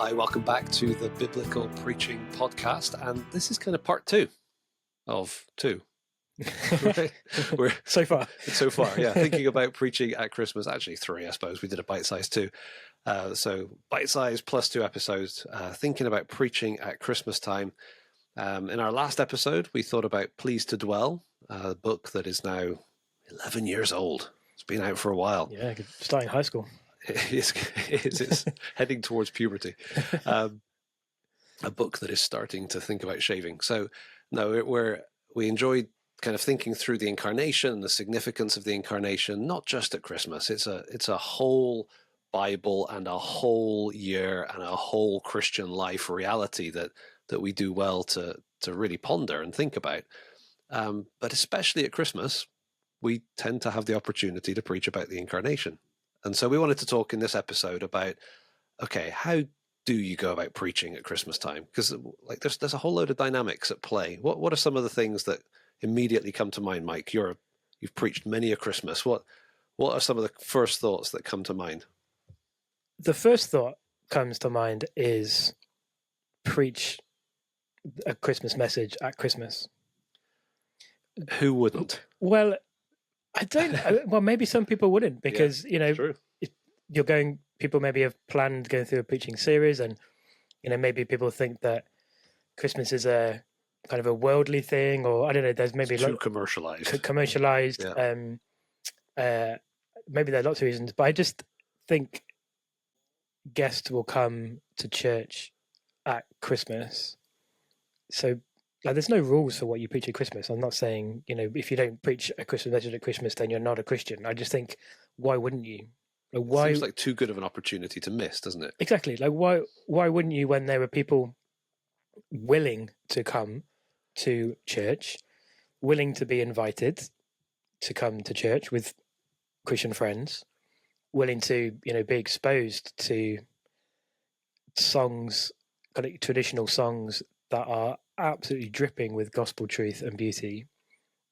Hi, welcome back to the Biblical Preaching Podcast, and this is kind of part two of two. Right? We're So far, yeah. Thinking about preaching at Christmas, actually three, I suppose. We did a bite-size two, so bite-size plus 2 episodes. Thinking about preaching at Christmas time. In our last episode, we thought about Pleased to Dwell, a book that is now 11 years old. It's been out for a while. yeah, starting high school. It's heading towards puberty. A book that is starting to think about shaving. So, no, we enjoyed kind of thinking through the incarnation and the significance of the incarnation, not just at Christmas. It's a whole Bible and a whole year and a whole Christian life reality that we do well to really ponder and think about. But especially at Christmas, we tend to have the opportunity to preach about the incarnation. And so we wanted to talk in this episode about, okay, how do you go about preaching at Christmas time? Because like there's a whole load of dynamics at play. What are some of the things that immediately come to mind, Mike? You've preached many a Christmas. What are some of the first thoughts that come to mind? The first thought comes to mind is preach a Christmas message at Christmas. Who wouldn't? Well, I don't. Well, maybe some people wouldn't because True. People maybe have planned going through a preaching series, and maybe people think that Christmas is a kind of a worldly thing, or I don't know. There's maybe it's too commercialized. Commercialized. Yeah. Maybe there are lots of reasons, but I just think guests will come to church at Christmas. So, like, there's no rules for what you preach at Christmas. I'm not saying, if you don't preach a Christmas message at Christmas, then you're not a Christian. I just think, why wouldn't you? It seems like too good of an opportunity to miss, doesn't it? Exactly. Like, why wouldn't you, when there were people willing to come to church, willing to be invited to come to church with Christian friends, willing to, be exposed to songs, kind of traditional songs that are absolutely dripping with gospel truth and beauty.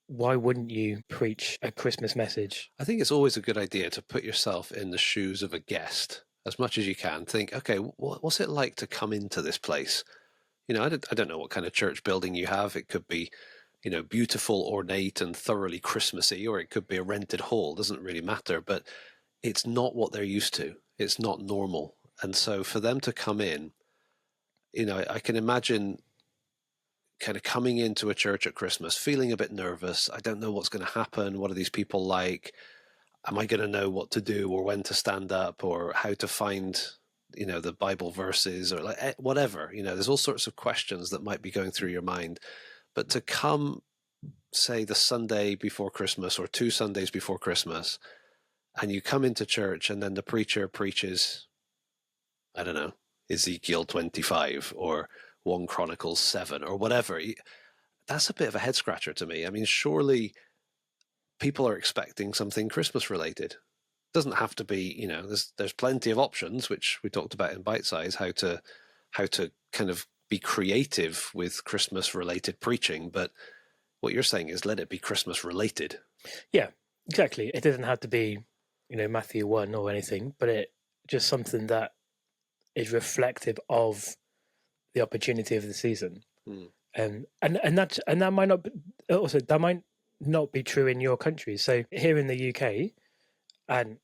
Why wouldn't you preach a Christmas message? I think it's always a good idea to put yourself in the shoes of a guest as much as you can. Think, okay, what's it like to come into this place? I don't know what kind of church building you have. It could be, beautiful, ornate, and thoroughly Christmassy, or it could be a rented hall. It doesn't really matter, but it's not what they're used to. It's not normal. And so for them to come in, I can imagine kind of coming into a church at Christmas, feeling a bit nervous. I don't know what's going to happen. What are these people like? Am I going to know what to do or when to stand up or how to find, the Bible verses or like whatever? There's all sorts of questions that might be going through your mind. But to come, say, the Sunday before Christmas or 2 Sundays before Christmas, and you come into church and then the preacher preaches, I don't know, Ezekiel 25 or 1 Chronicles 7 or whatever, that's a bit of a head scratcher to me. I mean, surely people are expecting something Christmas related. It doesn't have to be, there's plenty of options, which we talked about in Bite Size, how to kind of be creative with Christmas related preaching. But what you're saying is let it be Christmas related. Yeah, exactly. It doesn't have to be, Matthew 1 or anything, but it just something that is reflective of the opportunity of the season. And that might not be, also that might not be true in your country. So here in the UK, and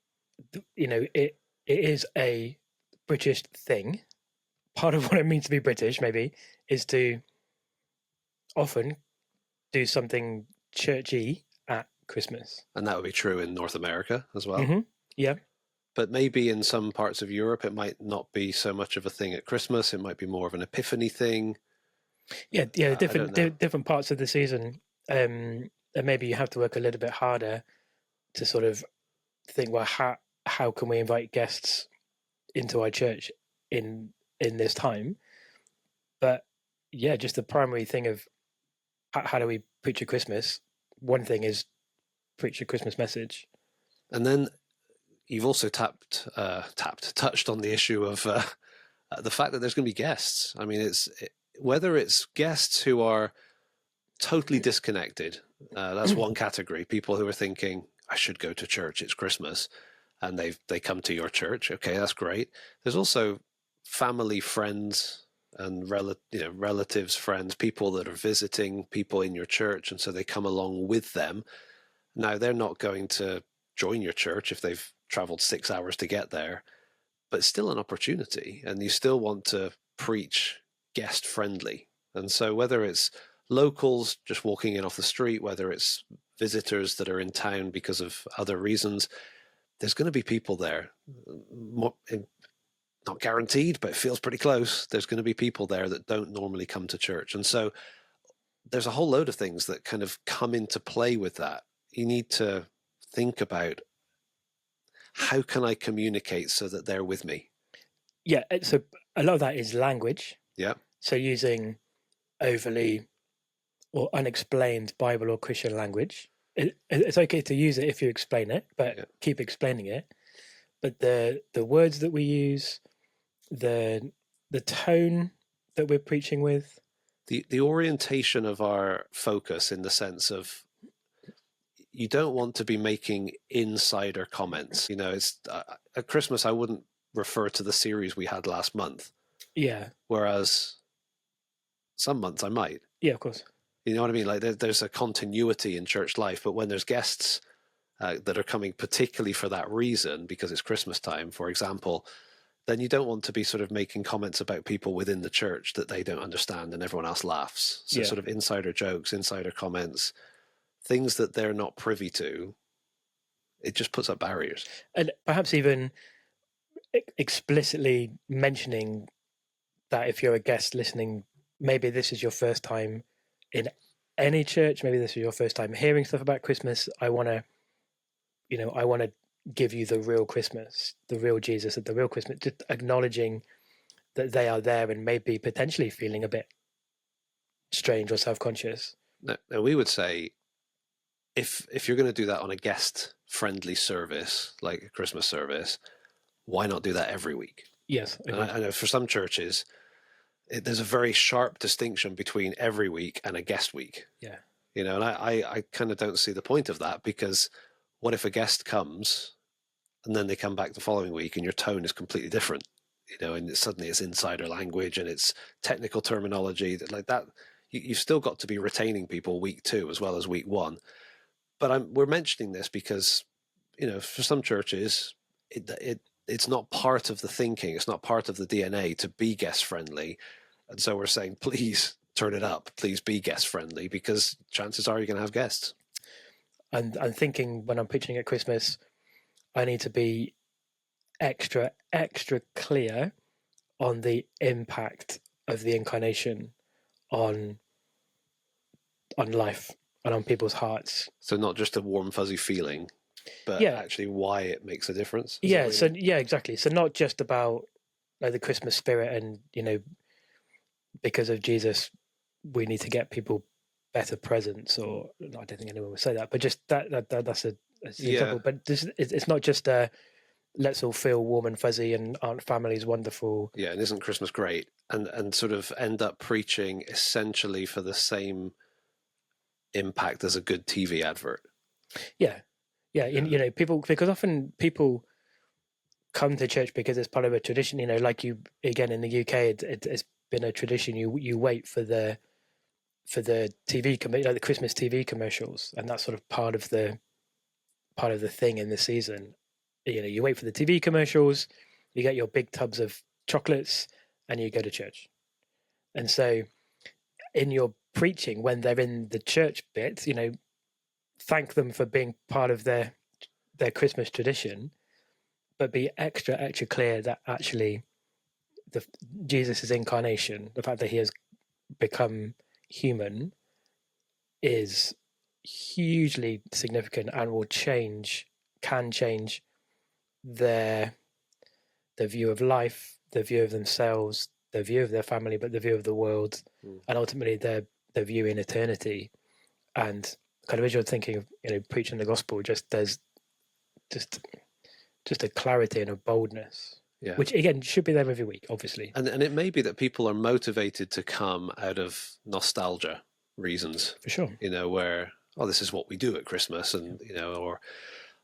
it is a British thing. Part of what it means to be British, maybe, is to often do something churchy at Christmas. And that would be true in North America as well. Mm-hmm. Yeah. But maybe in some parts of Europe, it might not be so much of a thing at Christmas. It might be more of an Epiphany thing. Yeah, different parts of the season. And maybe you have to work a little bit harder to sort of think, well, how can we invite guests into our church in this time? But yeah, just the primary thing of how do we preach a Christmas? One thing is preach a Christmas message. And then you've also touched on the issue of the fact that there's going to be guests. I mean, whether it's guests who are totally disconnected, that's one category. People who are thinking, I should go to church, it's Christmas, and they come to your church. Okay, that's great. There's also family, friends, and relatives, friends, people that are visiting people in your church, and so they come along with them. Now, they're not going to join your church if they've traveled 6 hours to get there, but it's still an opportunity, and you still want to preach guest friendly. And so whether it's locals just walking in off the street, whether it's visitors that are in town because of other reasons, there's going to be people there. Not guaranteed, but it feels pretty close. There's going to be people there that don't normally come to church. And so there's a whole load of things that kind of come into play with that. You need to think about, how can I communicate so that they're with me? Yeah, so a lot of that is language. Yeah. So using overly or unexplained Bible or Christian language. It's okay to use it if you explain it, but keep explaining it. But the words that we use, the tone that we're preaching with, the orientation of our focus, in the sense of, you don't want to be making insider comments. It's at Christmas, I wouldn't refer to the series we had last month. Yeah. Whereas some months I might. Yeah, of course. You know what I mean? Like there's a continuity in church life, but when there's guests that are coming particularly for that reason, because it's Christmas time, for example, then you don't want to be sort of making comments about people within the church that they don't understand and everyone else laughs. So sort of insider jokes, insider comments, things that they're not privy to, it just puts up barriers. And perhaps even explicitly mentioning that if you're a guest listening, maybe this is your first time in any church, maybe this is your first time hearing stuff about Christmas. I want to give you the real Christmas, the real Jesus at the real Christmas, just acknowledging that they are there and maybe potentially feeling a bit strange or self-conscious. Now we would say, if you're going to do that on a guest-friendly service, like a Christmas service, why not do that every week? Yes. I know for some churches, there's a very sharp distinction between every week and a guest week. Yeah. And I kind of don't see the point of that, because what if a guest comes and then they come back the following week and your tone is completely different, and suddenly it's insider language and it's technical terminology like that. You've still got to be retaining people week 2 as well as week 1. But we're mentioning this because, for some churches, it's not part of the thinking. It's not part of the DNA to be guest friendly. And so we're saying, please turn it up. Please be guest friendly, because chances are you're going to have guests. And I'm thinking, when I'm preaching at Christmas, I need to be extra, extra clear on the impact of the incarnation on life and on people's hearts. So not just a warm, fuzzy feeling, but actually why it makes a difference. Exactly. So not just about the Christmas spirit and, because of Jesus, we need to get people better presents, or I don't think anyone would say that, but just that's an example. But it's not just let's all feel warm and fuzzy and aren't families wonderful. Yeah, and isn't Christmas great? And sort of end up preaching essentially for the same impact as a good TV advert. People, because often people come to church because it's part of a tradition. Like again in the UK, it's been a tradition. You wait for the TV the Christmas TV commercials, and that's sort of part of the thing in the season. You wait for the TV commercials, you get your big tubs of chocolates, and you go to church. And so, in your preaching, when they're in the church bit, thank them for being part of their Christmas tradition, but be extra, extra clear that actually Jesus' incarnation, the fact that he has become human, is hugely significant and can change their view of life, their view of themselves, their view of their family, but the view of the world, and ultimately their view in eternity. And kind of as you're thinking of preaching the gospel, there's just a clarity and a boldness, which again should be there every week, obviously. And it may be that people are motivated to come out of nostalgia reasons, for sure. Where this is what we do at Christmas, and or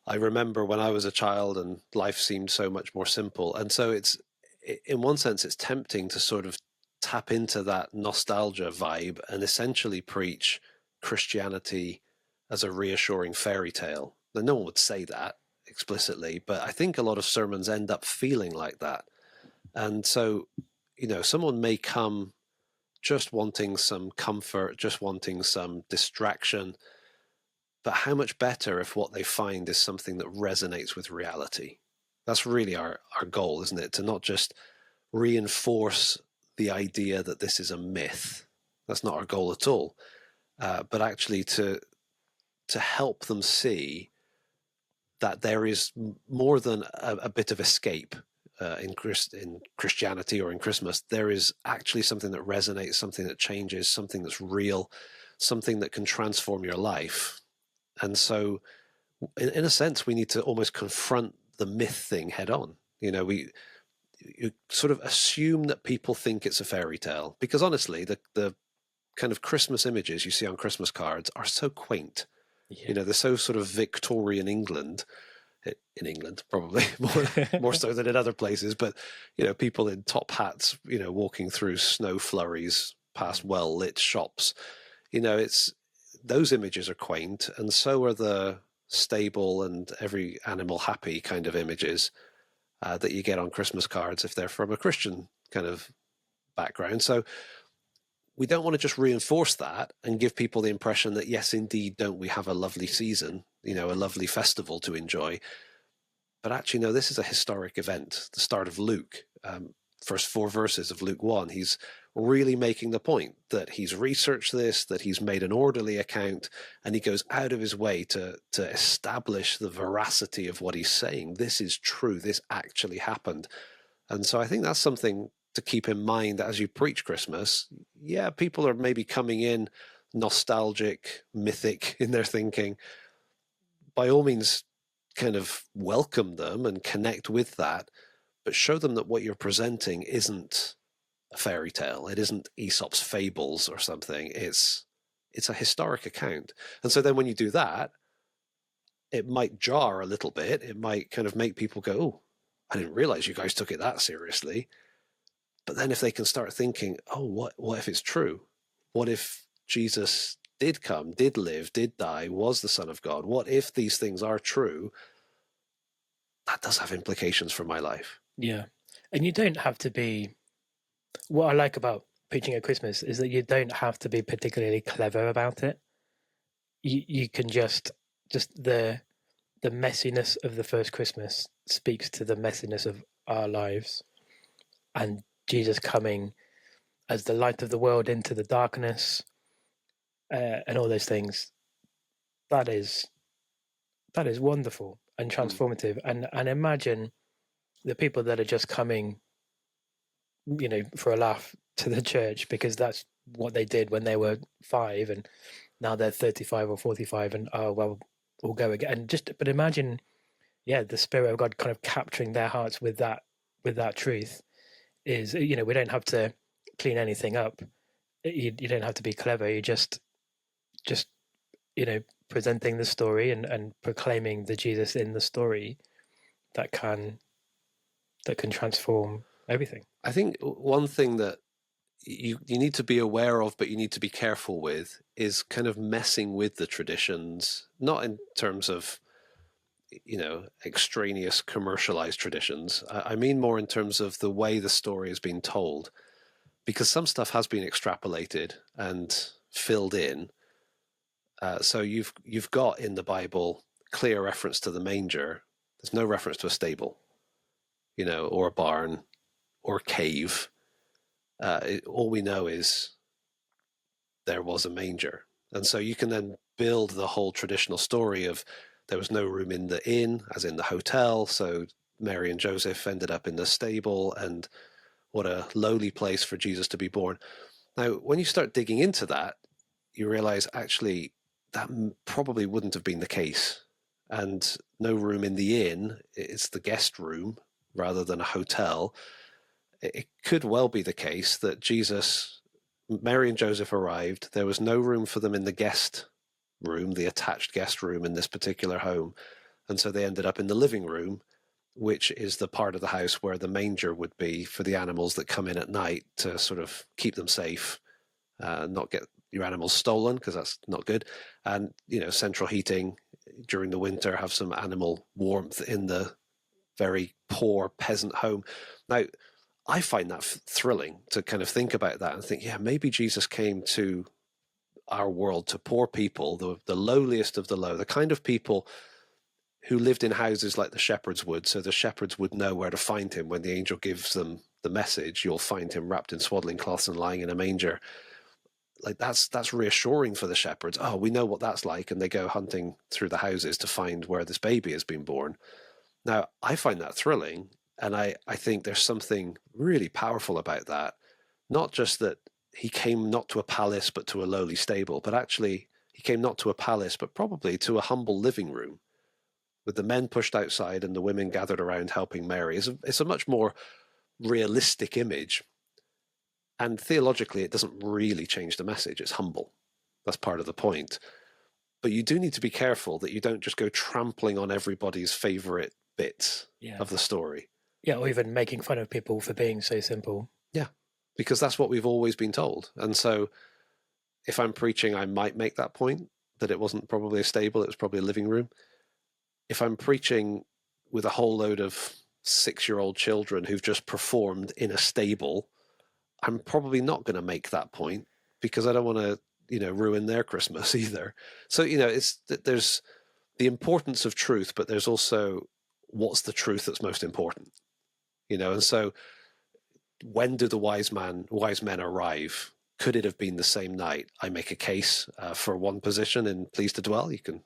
I remember when I was a child and life seemed so much more simple, and so in one sense, it's tempting to sort of tap into that nostalgia vibe and essentially preach Christianity as a reassuring fairy tale. Now, no one would say that explicitly, but I think a lot of sermons end up feeling like that. And so, someone may come just wanting some comfort, just wanting some distraction. But how much better if what they find is something that resonates with reality? That's really our goal, isn't it? To not just reinforce the idea that this is a myth. That's not our goal at all. But actually to help them see that there is more than a bit of escape in Christianity or in Christmas. There is actually something that resonates, something that changes, something that's real, something that can transform your life. And so, in a sense, we need to almost confront the myth thing head on. You sort of assume that people think it's a fairy tale, because honestly, the kind of Christmas images you see on Christmas cards are so quaint. Yeah. They're so sort of Victorian England. In England, probably more so than in other places. But people in top hats, walking through snow flurries past well-lit shops. It's those images are quaint, and so are the stable and every animal happy kind of images that you get on Christmas cards if they're from a Christian kind of background. So we don't want to just reinforce that and give people the impression that, yes, indeed, don't we have a lovely season, a lovely festival to enjoy. But actually, no, this is a historic event, the start of Luke. First 4 verses of Luke 1, he's really making the point that he's researched this, that he's made an orderly account, and he goes out of his way to establish the veracity of what he's saying. This is true. This actually happened. And so I think that's something to keep in mind as you preach Christmas. Yeah, people are maybe coming in nostalgic, mythic in their thinking. By all means, kind of welcome them and connect with that, but show them that what you're presenting isn't a fairy tale. It isn't Aesop's fables or something. It's a historic account. And so then when you do that, it might jar a little bit. It might kind of make people go, oh, I didn't realize you guys took it that seriously. But then if they can start thinking, oh, what if it's true? What if Jesus did come, did live, did die, was the Son of God? What if these things are true? That does have implications for my life. Yeah. And you don't have to be, what I like about preaching at Christmas is that you don't have to be particularly clever about it. You can just the messiness of the first Christmas speaks to the messiness of our lives, and Jesus coming as the light of the world into the darkness, and all those things. That is wonderful and transformative. And imagine the people that are just coming, for a laugh to the church because that's what they did when they were 5, and now they're 35 or 45, and we'll go again. But imagine, the Spirit of God kind of capturing their hearts with that truth. Is we don't have to clean anything up. You don't have to be clever. You just presenting the story and proclaiming the Jesus in the story that can transform everything. I think one thing that you need to be aware of, but you need to be careful with, is kind of messing with the traditions, not in terms of extraneous commercialized traditions. I mean more in terms of the way the story has been told, because some stuff has been extrapolated and filled in. So you've got in the Bible clear reference to the manger. There's no reference to a stable, or a barn or a cave. All we know is there was a manger. And so you can then build the whole traditional story of there was no room in the inn, as in the hotel, so Mary and Joseph ended up in the stable, and what a lowly place for Jesus to be born. Now, when you start digging into that, you realize actually that probably wouldn't have been the case. And no room in the inn, it's the guest room rather than a hotel. It could well be the case that Mary and Joseph arrived, there was no room for them in the guest room, the attached guest room in this particular home. And so they ended up in the living room which is the part of the house where the manger would be for the animals that come in at night to sort of keep them safe, not get your animals stolen, because that's not good. And, central heating during the winter, have some animal warmth in the very poor peasant home. Now, I find that thrilling to kind of think about that and think, yeah, maybe Jesus came to our world to poor people, the lowliest of the low, the kind of people who lived in houses like the shepherds would, so the shepherds would know where to find him when the angel gives them the message. You'll find him wrapped in swaddling cloths and lying in a manger. Like that's reassuring for the shepherds. Oh, we know what that's like, and they go hunting through the houses to find where this baby has been born. Now, I find that thrilling, and I think there's something really powerful about that. Not just that he came not to a palace but to a lowly stable, but actually he came not to a palace but probably to a humble living room, with the men pushed outside and the women gathered around helping Mary. It's a much more realistic image. And theologically, it doesn't really change the message. It's humble. That's part of the point. But you do need to be careful that you don't just go trampling on everybody's favorite bits of the story. Yeah, or even making fun of people for being so simple. Yeah, because that's what we've always been told. And so if I'm preaching, I might make that point, that it wasn't probably a stable, it was probably a living room. If I'm preaching with a whole load of 6-year-old children who've just performed in a stable, I'm probably not going to make that point, because I don't want to, ruin their Christmas either. So, there's the importance of truth, but there's also what's the truth that's most important, and so when do the wise men arrive? Could it have been the same night? I make a case for one position in Pleased to Dwell. You can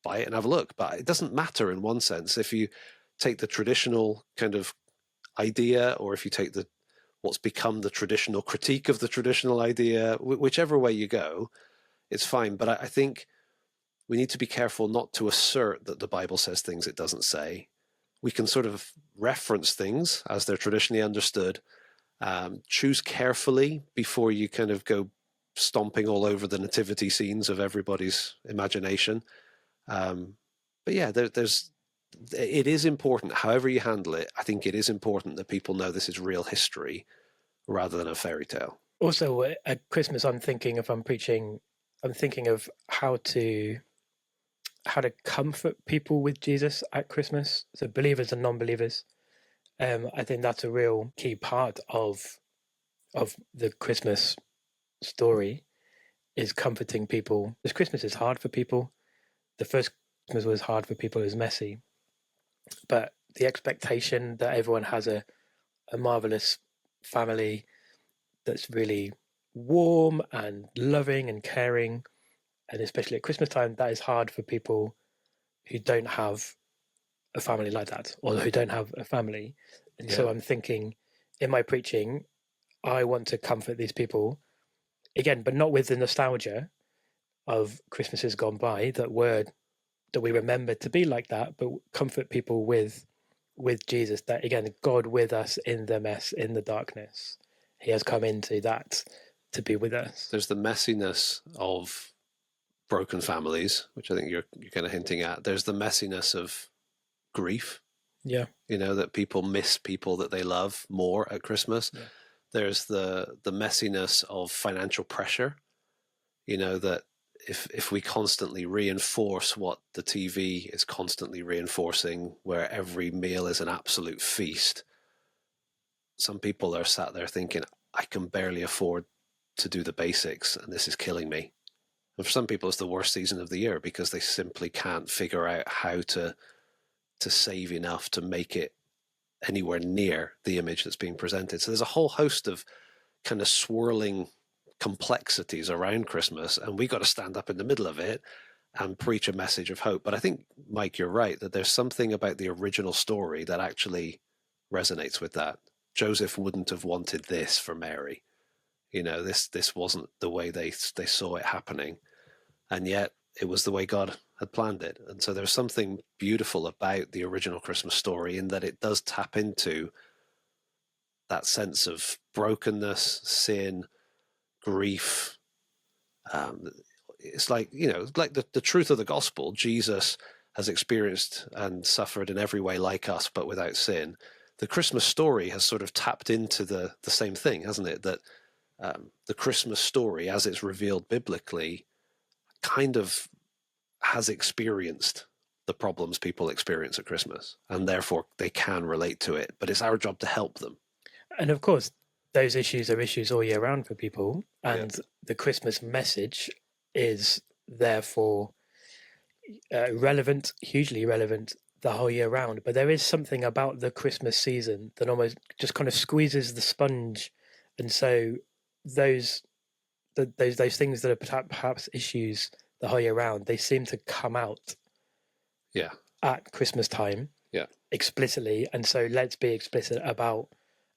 buy it and have a look, but it doesn't matter in one sense if you take the traditional kind of idea, or if you take what's become the traditional critique of the traditional idea. Whichever way you go, it's fine. But I think we need to be careful not to assert that the Bible says things it doesn't say. We can sort of reference things as they're traditionally understood. Choose carefully before you kind of go stomping all over the nativity scenes of everybody's imagination. But yeah, it is important, however you handle it. I think it is important that people know this is real history rather than a fairy tale. Also, at Christmas, I'm thinking of how to comfort people with Jesus at Christmas, so believers and non-believers. I think that's a real key part of the Christmas story, is comforting people. Because Christmas is hard for people. The first Christmas was hard for people, it was messy. But the expectation that everyone has a marvelous family that's really warm and loving and caring, and especially at Christmas time, that is hard for people who don't have a family like that, or who don't have a family. And so I'm thinking, in my preaching, I want to comfort these people again, but not with the nostalgia of Christmases gone by that we remember to be like that, but comfort people with Jesus, that again, God with us in the mess, in the darkness. He has come into that to be with us. There's the messiness of broken families, which I think you're kind of hinting at. There's the messiness of grief. Yeah. That people miss people that they love more at Christmas. Yeah. There's the messiness of financial pressure, that if we constantly reinforce what the TV is constantly reinforcing, where every meal is an absolute feast, some people are sat there thinking, I can barely afford to do the basics, and this is killing me. And for some people, it's the worst season of the year, because they simply can't figure out how to save enough to make it anywhere near the image that's being presented. So there's a whole host of kind of swirling complexities around Christmas, and we got to stand up in the middle of it and preach a message of hope. But I think, Mike, you're right, that there's something about the original story that actually resonates with that. Joseph wouldn't have wanted this for Mary. This wasn't the way they saw it happening, and yet it was the way God had planned it. And so there's something beautiful about the original Christmas story, in that it does tap into that sense of brokenness, sin, grief. It's like, like the truth of the gospel. Jesus has experienced and suffered in every way like us, but without sin. The Christmas story has sort of tapped into the same thing, hasn't it? That the Christmas story, as it's revealed biblically, kind of has experienced the problems people experience at Christmas, and therefore they can relate to it. But it's our job to help them. And of course, those issues are issues all year round for people, and the Christmas message is therefore relevant, hugely relevant, the whole year round. But there is something about the Christmas season that almost just kind of squeezes the sponge, and so those things that are perhaps issues the whole year round, they seem to come out at Christmas time explicitly. And so let's be explicit about,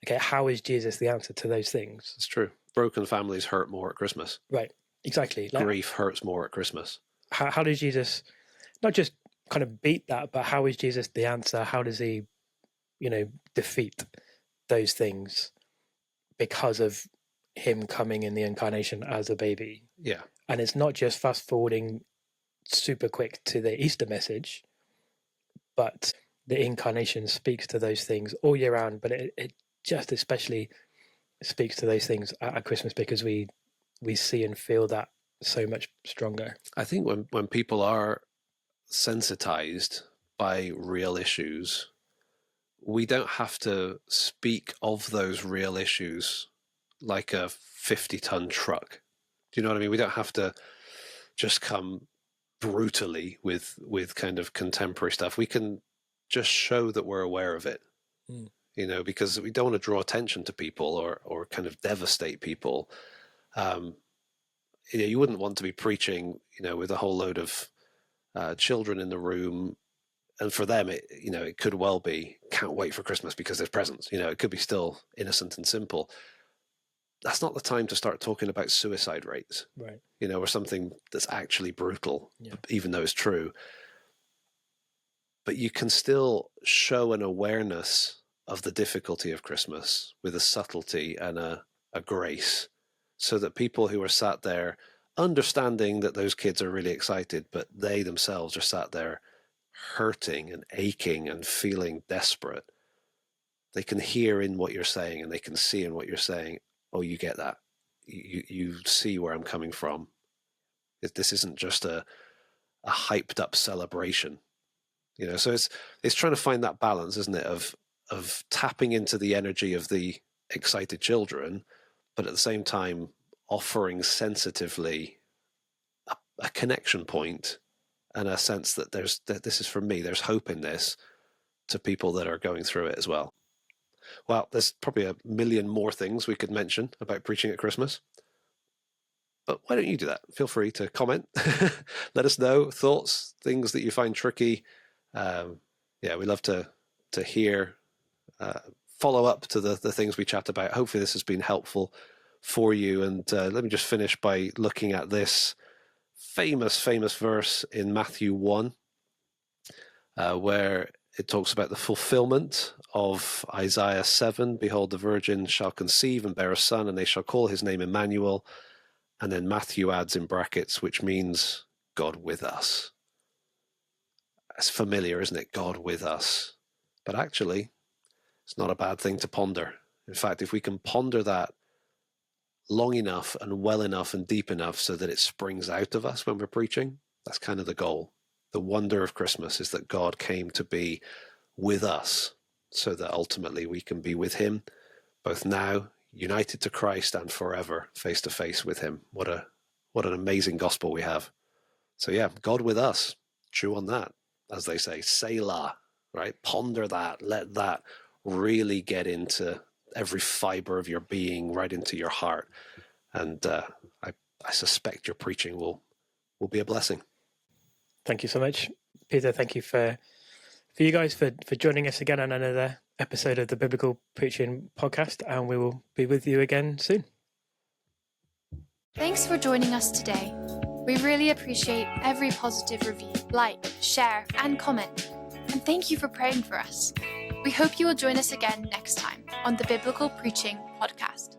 okay, how is Jesus the answer to those things? It's true. Broken families hurt more at Christmas. Right, exactly. Grief hurts more at Christmas. How does Jesus not just kind of beat that, but how is Jesus the answer? How does he, defeat those things because of him coming in the incarnation as a baby? Yeah. And it's not just fast forwarding super quick to the Easter message, but the incarnation speaks to those things all year round, but it just especially speaks to those things at Christmas because we see and feel that so much stronger. I think when people are sensitized by real issues, we don't have to speak of those real issues like a 50-ton truck. Do you know what I mean? We don't have to just come brutally with kind of contemporary stuff. We can just show that we're aware of it, because we don't want to draw attention to people or kind of devastate people. You wouldn't want to be preaching, with a whole load of children in the room, and for them, it could well be, can't wait for Christmas because there's presents. It could be still innocent and simple. That's not the time to start talking about suicide rates, right? Or something that's actually brutal, even though it's true. But you can still show an awareness of the difficulty of Christmas with a subtlety and a grace, so that people who are sat there understanding that those kids are really excited, but they themselves are sat there hurting and aching and feeling desperate, they can hear in what you're saying and they can see in what you're saying, oh, you get that. You see where I'm coming from. This isn't just a hyped up celebration. So it's trying to find that balance, isn't it, of tapping into the energy of the excited children, but at the same time offering sensitively a connection point and a sense that this is from me, there's hope in this, to people that are going through it as well. Well, there's probably a million more things we could mention about preaching at Christmas, but why don't you do that? Feel free to comment. Let us know thoughts, things that you find tricky. We love to hear, follow up to the things we chat about. Hopefully this has been helpful for you. And let me just finish by looking at this famous verse in Matthew 1, where it talks about the fulfillment of Isaiah 7. Behold, the virgin shall conceive and bear a son, and they shall call his name Emmanuel. And then Matthew adds in brackets, which means God with us. It's familiar, isn't it? God with us. But actually, it's not a bad thing to ponder. In fact, if we can ponder that long enough and well enough and deep enough so that it springs out of us when we're preaching, that's kind of the goal. The wonder of Christmas is that God came to be with us so that ultimately we can be with him, both now, united to Christ, and forever, face to face with him. What an amazing gospel we have. So yeah, God with us. Chew on that, as they say, Selah, right? Ponder that. Let that really get into every fiber of your being, right into your heart. And I suspect your preaching will be a blessing. Thank you so much, Peter. Thank you for you guys for joining us again on another episode of the Biblical Preaching Podcast, and we will be with you again soon. Thanks for joining us today. We really appreciate every positive review, like, share, and comment. And thank you for praying for us. We hope you will join us again next time on the Biblical Preaching Podcast.